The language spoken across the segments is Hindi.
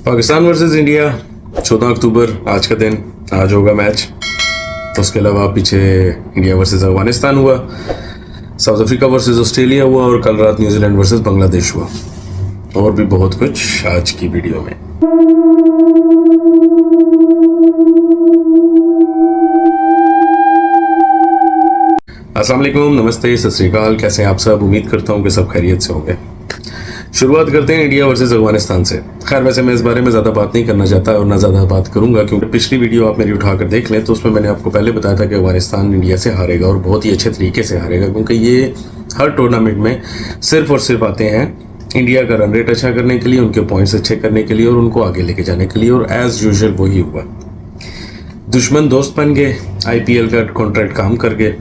पाकिस्तान वर्सेस इंडिया 14 अक्टूबर आज का दिन, आज होगा मैच। उसके अलावा पीछे इंडिया वर्सेस अफगानिस्तान हुआ, साउथ अफ्रीका वर्सेस ऑस्ट्रेलिया हुआ और कल रात न्यूजीलैंड वर्सेस बांग्लादेश हुआ, और भी बहुत कुछ आज की वीडियो में। अस्सलाम वालेकुम, नमस्ते, सत श्री अकाल। कैसे हैं आप सब? उम्मीद करता हूँ कि सब खैरियत से होंगे। शुरुआत करते हैं इंडिया वर्सेस अफगानिस्तान से। खैर वैसे मैं इस बारे में ज़्यादा बात नहीं करना चाहता और ना ज़्यादा बात करूंगा, क्योंकि पिछली वीडियो आप मेरी उठाकर देख लें तो उसमें मैंने आपको पहले बताया था कि अफगानिस्तान इंडिया से हारेगा और बहुत ही अच्छे तरीके से हारेगा, क्योंकि ये हर टूर्नामेंट में सिर्फ और सिर्फ आते हैं इंडिया का रन रेट अच्छा करने के लिए, उनके पॉइंट्स अच्छे करने के लिए और उनको आगे लेके जाने के लिए, और एज़ यूजुअल वही हुआ। दुश्मन दोस्त बन गए, IPL का कॉन्ट्रैक्ट काम कर गए,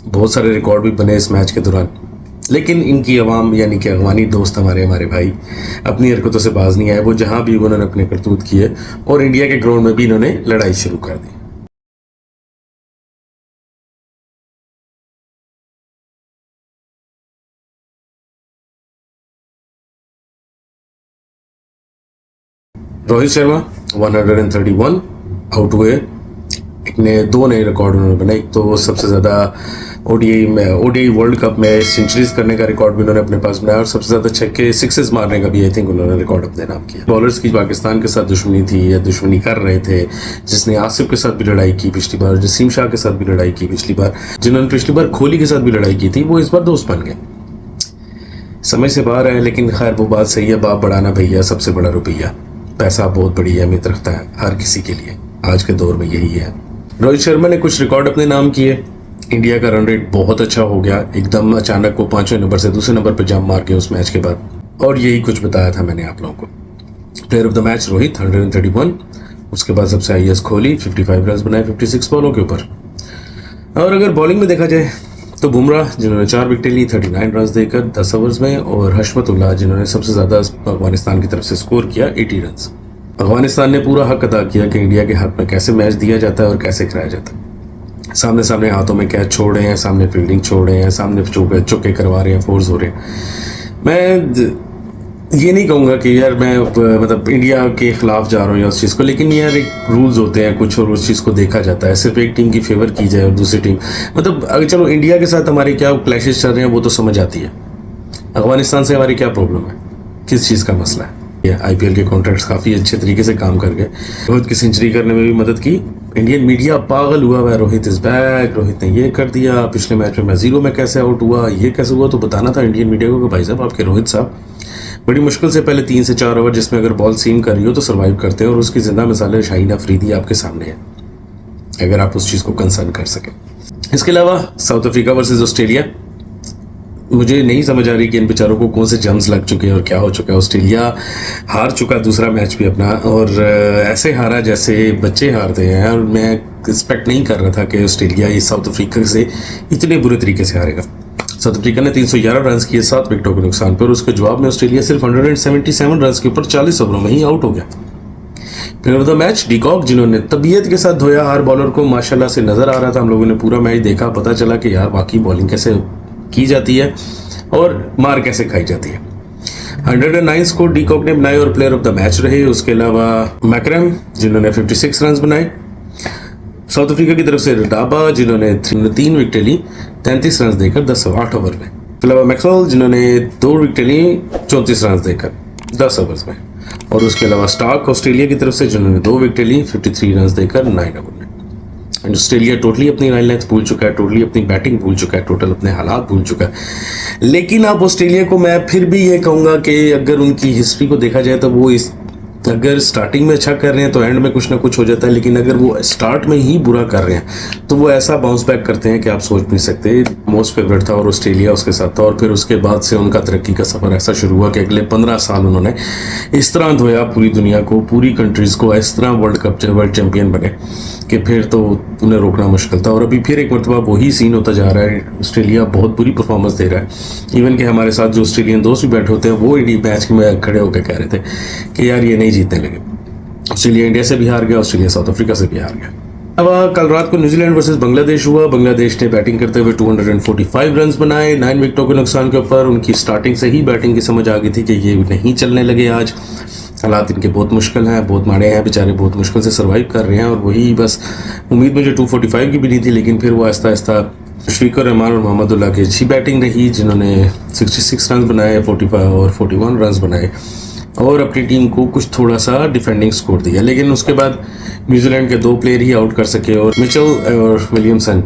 बहुत सारे रिकॉर्ड भी बने इस मैच के दौरान। लेकिन इनकी अवाम यानी कि अफगानी दोस्त हमारे भाई अपनी हरकतों से बाज नहीं आए। वो जहां भी उन्होंने अपने करतूत किए और इंडिया के ग्राउंड में भी इन्होंने लड़ाई शुरू कर दी। रोहित शर्मा 131 आउट हुए, ने 2 नए रिकॉर्ड उन्होंने बनाए। एक तो सबसे ज़्यादा ODI वर्ल्ड कप में सेंचुरीज करने का रिकॉर्ड भी उन्होंने अपने पास बनाया, और सबसे ज़्यादा छक्के सिक्सेस मारने का भी आई थिंक उन्होंने रिकॉर्ड अपने नाम किया। बॉलर्स की पाकिस्तान के साथ दुश्मनी थी या दुश्मनी कर रहे थे, जिसने आसिफ के साथ भी लड़ाई की पिछली बार, जसीम शाह के साथ भी लड़ाई की पिछली बार, जिन्होंने पिछली बार कोहली के साथ भी लड़ाई की थी, वो इस बार दोस्त बन गए। समझ से बाहर है, लेकिन खैर वो बात सही है, बाप बढ़ाना भैया सबसे बड़ा रुपया। पैसा बहुत बड़ी अहमियत रखता है हर किसी के लिए, आज के दौर में यही है। रोहित शर्मा ने कुछ रिकॉर्ड अपने नाम किए। इंडिया का रन रेट बहुत अच्छा हो गया, एकदम अचानक वो 5वें नंबर से दूसरे नंबर पर जंप मार के उस मैच के बाद, और यही कुछ बताया था मैंने आप लोगों को। Player of the match Rohit 131, उसके बाद सबसे IS कोहली 55 रन बनाए 56 बॉलों के ऊपर। और अगर बॉलिंग में देखा जाए तो बुमराह जिन्होंने 4 विकेटें ली 39 रन देकर 10 ओवर्स में, और हशमतुल्लाह जिन्होंने सबसे ज़्यादा अफगानिस्तान की तरफ से स्कोर किया 80 रन। अफगानिस्तान ने पूरा हक अदा किया कि इंडिया के हक में कैसे मैच दिया जाता है और कैसे कराया जाता है। सामने हाथों में कैच छोड़ रहे हैं, सामने फील्डिंग छोड़ रहे हैं, सामने चौके करवा रहे हैं, फोर्स हो रहे हैं। मैं ये नहीं कहूँगा कि यार मैं मतलब इंडिया के खिलाफ जा रहा हूँ या उस चीज़ को, लेकिन यार एक रूल्स होते हैं कुछ और उस चीज़ को देखा जाता है। सिर्फ एक टीम की फेवर की जाए और दूसरी टीम, मतलब अगर चलो इंडिया के साथ हमारे क्या क्लैशेस चल रहे हैं वो तो समझ आती है, अफगानिस्तान से हमारी क्या प्रॉब्लम है, किस चीज़ का मसला है। IPL के कॉन्ट्रैक्ट्स काफ़ी अच्छे तरीके से काम कर गए। रोहित की सेंचुरी करने में भी मदद की। इंडियन मीडिया पागल हुआ है, रोहित इज बैक, रोहित ने ये कर दिया, पिछले मैच में मैं 0 में कैसे आउट हुआ, ये कैसे हुआ। तो बताना था इंडियन मीडिया को कि भाई साहब आपके रोहित साहब बड़ी मुश्किल से पहले 3 से 4 ओवर जिसमें अगर बॉल सीम कर रही हो तो सर्वाइव करते हैं, और उसकी जिंदा मिसाल शाहीन अफरीदी आपके सामने है, अगर आप उस चीज़ को कंसर्न कर सकें। इसके अलावा साउथ अफ्रीका वर्सेज ऑस्ट्रेलिया, मुझे नहीं समझ आ रही कि इन बेचारों को कौन से जम्स लग चुके हैं और क्या हो चुका है। ऑस्ट्रेलिया हार चुका दूसरा मैच भी अपना, और ऐसे हारा जैसे बच्चे हारते हैं, और मैं एक्सपेक्ट नहीं कर रहा था कि ऑस्ट्रेलिया ये साउथ अफ्रीका से इतने बुरे तरीके से हारेगा। साउथ अफ्रीका ने 311 रन किए 7 विकेटों के नुकसान पर, उसके जवाब में ऑस्ट्रेलिया सिर्फ 177 रन के ऊपर 40 ओवरों में ही आउट हो गया। Player of the match de Kock, जिन्होंने तबीयत के साथ धोया हर बॉलर को, माशाल्लाह से नजर आ रहा था। हम लोगों ने पूरा मैच देखा, पता चला कि यार बाकी बॉलिंग कैसे की जाती है और मार कैसे खाई जाती है। 109 स्कोर डीकॉक ने बनाए और प्लेयर ऑफ द मैच रहे। उसके अलावा मैकरम जिन्होंने 56 रन बनाए, साउथ अफ्रीका की तरफ से रडाबा जिन्होंने 3 विकेटें ली 33 रन देकर 8 ओवर में। उसके अलावा मैक्सवेल जिन्होंने 2 विकेटें ली 34 रन देकर 10 ओवर्स में। और उसके अलावा स्टार्क ऑस्ट्रेलिया की तरफ से जिन्होंने 2 विकेटें ली 53 रन देकर 9 ओवर में। एंड ऑस्ट्रेलिया टोटली अपनी लाइन लेंथ भूल चुका है, टोटली अपनी बैटिंग भूल चुका है, टोटल अपने हालात भूल चुका है। लेकिन अब ऑस्ट्रेलिया को मैं फिर भी ये कहूँगा कि अगर उनकी हिस्ट्री को देखा जाए तो वो अगर स्टार्टिंग में अच्छा कर रहे हैं तो एंड में कुछ ना कुछ हो जाता है, लेकिन अगर वो स्टार्ट में ही बुरा कर रहे हैं तो वो ऐसा बाउंस बैक करते हैं कि आप सोच नहीं सकते। मोस्ट फेवरेट था और ऑस्ट्रेलिया उसके साथ था, और फिर उसके बाद से उनका तरक्की का सफ़र ऐसा शुरू हुआ कि अगले 15 साल उन्होंने इस तरह धोया पूरी दुनिया को, पूरी कंट्रीज़ को, इस तरह वर्ल्ड चैंपियन बने कि फिर तो उन्हें रोकना मुश्किल था। और अभी फिर एक मरतबा वही सीन होता जा रहा है। ऑस्ट्रेलिया बहुत बुरी परफॉर्मेंस दे रहा है। इवन कि हमारे साथ जो ऑस्ट्रेलियन दोस्त भी बैठे होते हैं वो इंडिया मैच में खड़े होकर कह रहे थे कि यार ये नहीं जीतने लगे। ऑस्ट्रेलिया इंडिया से भी हार गया, ऑस्ट्रेलिया साउथ अफ्रीका से भी हार गया। अब कल रात को न्यूजीलैंड वर्सेस बांग्लादेश हुआ। बांग्लादेश ने बैटिंग करते हुए 245 रन बनाए 9 विकेटों के नुकसान के ऊपर। उनकी स्टार्टिंग से ही बैटिंग की समझ आ गई थी कि ये नहीं चलने लगे आज। हालात इनके बहुत मुश्किल हैं, बहुत माड़े हैं, बेचारे बहुत मुश्किल से सर्वाइव कर रहे हैं। और वही बस उम्मीद मुझे 245 की भी नहीं थी, लेकिन फिर वो आहिस्ता आहिस्ता शफीकुर रहमान और मोहम्मदुल्लाह की अच्छी बैटिंग रही, जिन्होंने 66 रन बनाए, 45 और 41 रन बनाए और अपनी टीम को कुछ थोड़ा सा डिफेंडिंग स्कोर दिया। लेकिन उसके बाद न्यूजीलैंड के 2 प्लेयर ही आउट कर सके और मिचेल और विलियमसन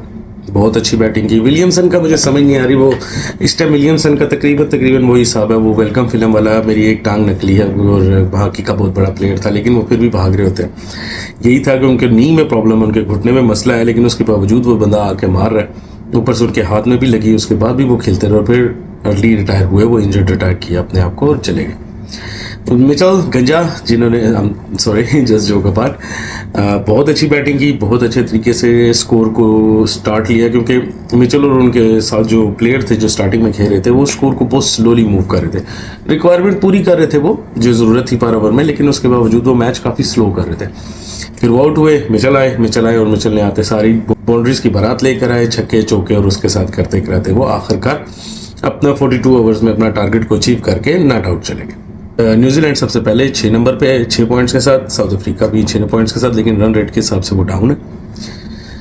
बहुत अच्छी बैटिंग की। विलियमसन का मुझे समझ नहीं आ रही, वो इस टाइम विलियमसन का तकरीबन वही हिसाब है, वो वेलकम फिल्म वाला मेरी एक टांग नकली है, और बाकी का बहुत बड़ा प्लेयर था, लेकिन वो फिर भी भाग रहे होते हैं। यही था कि उनके नी में प्रॉब्लम है, उनके घुटने में मसला है, लेकिन उसके बावजूद वो बंदा आके मार रहा है, ऊपर से उनके हाथ में भी लगी, उसके बाद भी वो खेलते रहे और फिर अर्ली रिटायर हुए, वो इंजर्ड रिटायर किया अपने आप को और चले गए। मिचेल गंजा जिन्होंने सॉरी जस्ट जोक अपार्ट, बहुत अच्छी बैटिंग की, बहुत अच्छे तरीके से स्कोर को स्टार्ट लिया, क्योंकि मिचेल और उनके साथ जो प्लेयर थे जो स्टार्टिंग में खेल रहे थे वो स्कोर को बहुत स्लोली मूव कर रहे थे, रिक्वायरमेंट पूरी कर रहे थे वो जो ज़रूरत थी पर ओवर में, लेकिन उसके बावजूद वो मैच काफ़ी स्लो कर रहे थे। फिर वो आउट हुए, मिचेल आए और मिचेल ने आते सारी बाउंड्रीज की बारात लेकर आए, छक्के चौके और उसके साथ करते कराते वो आखिरकार अपना 42 ओवर्स में अपना टारगेट को अचीव करके नॉट आउट चले गए। न्यूजीलैंड सबसे पहले 6 नंबर पे 6 पॉइंट्स के साथ, साउथ अफ्रीका भी 6 पॉइंट्स के साथ, लेकिन रन रेट के हिसाब से वो डाउन है।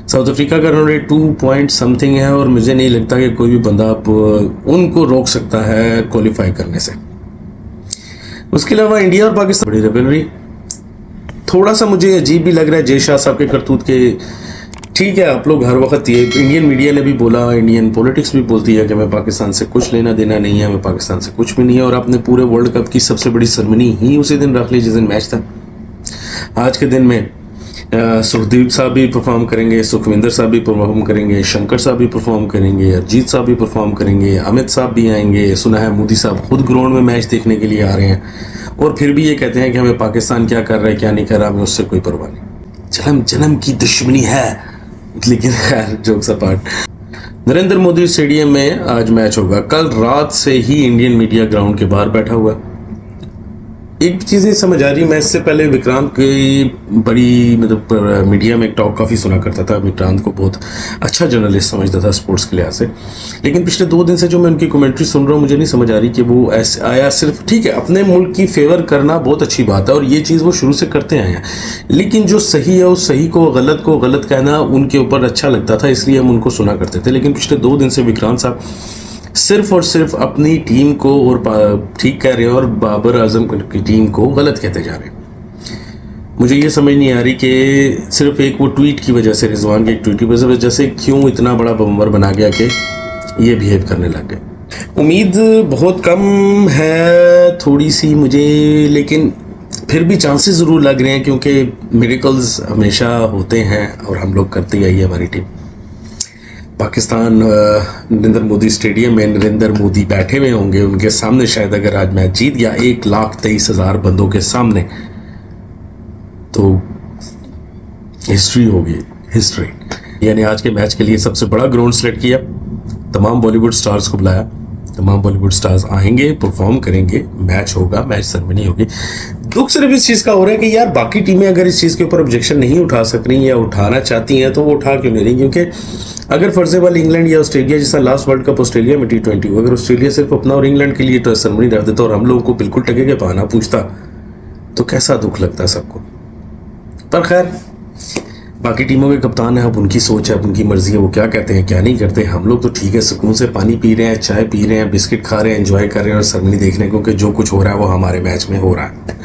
साउथ अफ्रीका का रन रेट 2 पॉइंट समथिंग है और मुझे नहीं लगता कि कोई भी बंदा उनको रोक सकता है क्वालिफाई करने से। उसके अलावा इंडिया और पाकिस्तान बड़ी रिवलरी, थोड़ा सा मुझे अजीब भी लग रहा है जय शाह साहब के करतूत के। ठीक है, आप लोग हर वक्त ये इंडियन मीडिया ने भी बोला, इंडियन पॉलिटिक्स भी बोलती है कि हमें पाकिस्तान से कुछ लेना देना नहीं है, हमें पाकिस्तान से कुछ भी नहीं है, और आपने पूरे वर्ल्ड कप की सबसे बड़ी सेरेमनी ही उसी दिन रख ली जिस दिन मैच था। आज के दिन में सुखदीप साहब भी परफॉर्म करेंगे, सुखविंदर साहब भी परफॉर्म करेंगे, शंकर साहब भी परफॉर्म करेंगे, अरिजीत साहब भी परफॉर्म करेंगे, अमित साहब भी आएंगे, सुना है मोदी साहब खुद ग्राउंड में मैच देखने के लिए आ रहे हैं, और फिर भी ये कहते हैं कि हमें पाकिस्तान क्या कर रहा है क्या नहीं कर रहा, हमें उससे कोई परवाह नहीं, जन्म जन्म की दुश्मनी है। लेकिन खैर jokes apart, Narendra Modi stadium में आज मैच होगा। कल रात से ही इंडियन मीडिया ग्राउंड के बाहर बैठा हुआ है। एक चीज़ नहीं समझ आ रही, मैं इससे पहले विक्रांत की बड़ी मतलब मीडिया में एक टॉक काफ़ी सुना करता था, विक्रांत को बहुत अच्छा जर्नलिस्ट समझता था स्पोर्ट्स के लिहाज से, लेकिन पिछले 2 दिन से जो मैं उनकी कमेंट्री सुन रहा हूँ मुझे नहीं समझ आ रही कि वो ऐसे आया सिर्फ, ठीक है अपने मुल्क की फेवर करना बहुत अच्छी बात है और ये चीज़ वो शुरू से करते आए हैं, लेकिन जो सही है उस सही को गलत कहना उनके ऊपर अच्छा लगता था, इसलिए हम उनको सुना करते थे। लेकिन पिछले 2 दिन से विक्रांत साहब सिर्फ और सिर्फ अपनी टीम को और ठीक कह रहे हैं और बाबर आजम की टीम को गलत कहते जा रहे हैं। मुझे ये समझ नहीं आ रही कि सिर्फ एक वो ट्वीट की वजह से, रिजवान के एक ट्वीट की वजह से क्यों इतना बड़ा बम्बर बना गया कि ये बिहेव करने लग गए। उम्मीद बहुत कम है थोड़ी सी मुझे, लेकिन फिर भी चांसेस ज़रूर लग रहे हैं क्योंकि मिरेकल्स हमेशा होते हैं और हम लोग करते आई है हमारी टीम। पाकिस्तान नरेंद्र मोदी स्टेडियम में नरेंद्र मोदी बैठे हुए होंगे, उनके सामने शायद अगर आज मैच जीत गया 1,23,000 बंदों के सामने, तो हिस्ट्री होगी, हिस्ट्री। यानी आज के मैच के लिए सबसे बड़ा ग्राउंड सेलेक्ट किया, तमाम बॉलीवुड स्टार्स को बुलाया, तमाम बॉलीवुड स्टार्स आएंगे, परफॉर्म करेंगे, मैच होगा, मैच सेरेमनी होगी। दुख सिर्फ इस चीज़ का हो रहा है कि यार बाकी टीमें अगर इस चीज़ के ऊपर ऑब्जेक्शन नहीं उठा सक रही या उठाना चाहती हैं तो वो उठा क्यों नहीं रही, क्योंकि अगर फर्जेबल इंग्लैंड या ऑस्ट्रेलिया जैसा लास्ट वर्ल्ड कप ऑस्ट्रेलिया में T20 हो, अगर ऑस्ट्रेलिया सिर्फ अपना और इंग्लैंड के लिए सेरेमनी रख देता और हम लोगों को बिल्कुल टके के पाना पूछता तो कैसा दुख लगता सबको। पर खैर बाकी टीमों के कप्तान है, अब उनकी सोच है, अब उनकी मर्जी है, वो क्या कहते हैं क्या नहीं करते। हम लोग तो ठीक है सुकून से पानी पी रहे हैं, चाय पी रहे हैं, बिस्किट खा रहे हैं, एंजॉय कर रहे हैं और सेरेमनी देख रहे हैं, क्योंकि जो कुछ हो रहा है वो हमारे मैच में हो रहा है।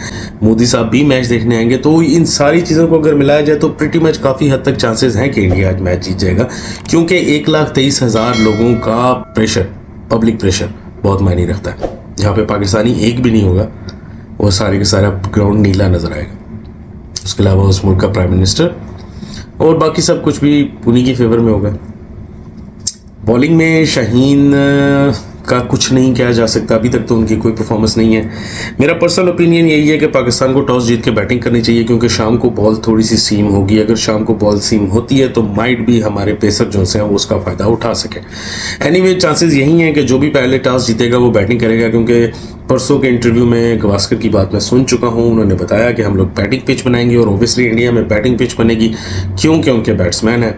मोदी साहब भी मैच देखने आएंगे, तो इन सारी चीज़ों को अगर मिलाया जाए तो प्रिटी मच काफ़ी हद तक चांसेस हैं कि इंडिया आज मैच जीत जाएगा, क्योंकि 1,23,000 लोगों का प्रेशर, पब्लिक प्रेशर बहुत मायने रखता है। यहाँ पे पाकिस्तानी एक भी नहीं होगा, वो सारे का सारा ग्राउंड नीला नजर आएगा। उसके अलावा उस मुल्क का प्राइम मिनिस्टर और बाकी सब कुछ भी उन्हीं की फेवर में होगा। बॉलिंग में शाहीन का कुछ नहीं किया जा सकता, अभी तक तो उनकी कोई परफॉर्मेंस नहीं है। मेरा पर्सनल ओपिनियन यही है कि पाकिस्तान को टॉस जीत के बैटिंग करनी चाहिए, क्योंकि शाम को बॉल थोड़ी सी सीम होगी। अगर शाम को बॉल सीम होती है तो माइट भी हमारे पेसर जो हैं वो उसका फ़ायदा उठा सके। एनीवे चांसेस यही हैं कि जो भी पहले टॉस जीतेगा वो बैटिंग करेगा, क्योंकि परसों के इंटरव्यू में गवास्कर की बात मैं सुन चुका हूँ, उन्होंने बताया कि हम लोग बैटिंग पिच बनाएंगे और ओबियसली इंडिया में बैटिंग पिच बनेगी, क्योंकि उनके बैट्समैन हैं।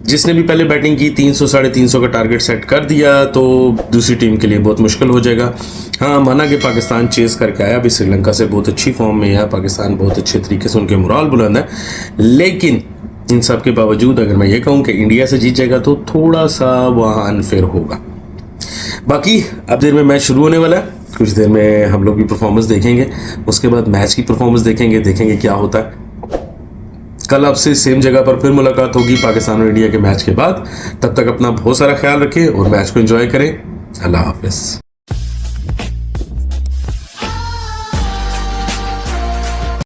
जिसने भी पहले बैटिंग की 300 350 का टारगेट सेट कर दिया तो दूसरी टीम के लिए बहुत मुश्किल हो जाएगा। हाँ, माना कि पाकिस्तान चेस करके आया, अभी श्रीलंका से बहुत अच्छी फॉर्म में है, पाकिस्तान बहुत अच्छे तरीके से उनके मोराल बुलंद है, लेकिन इन सब के बावजूद अगर मैं ये कहूँ कि इंडिया से जीत जाएगा तो थोड़ा सा वहाँ अनफेयर होगा। बाकी अब देर में मैच शुरू होने वाला है, कुछ देर में हम लोग भी परफॉर्मेंस देखेंगे, उसके बाद मैच की परफॉर्मेंस देखेंगे क्या होता है। कल आपसे सेम जगह पर फिर मुलाकात होगी पाकिस्तान और इंडिया के मैच के बाद। तब तक अपना बहुत सारा ख्याल रखें और मैच को एंजॉय करें। अल्लाह हाफिज़।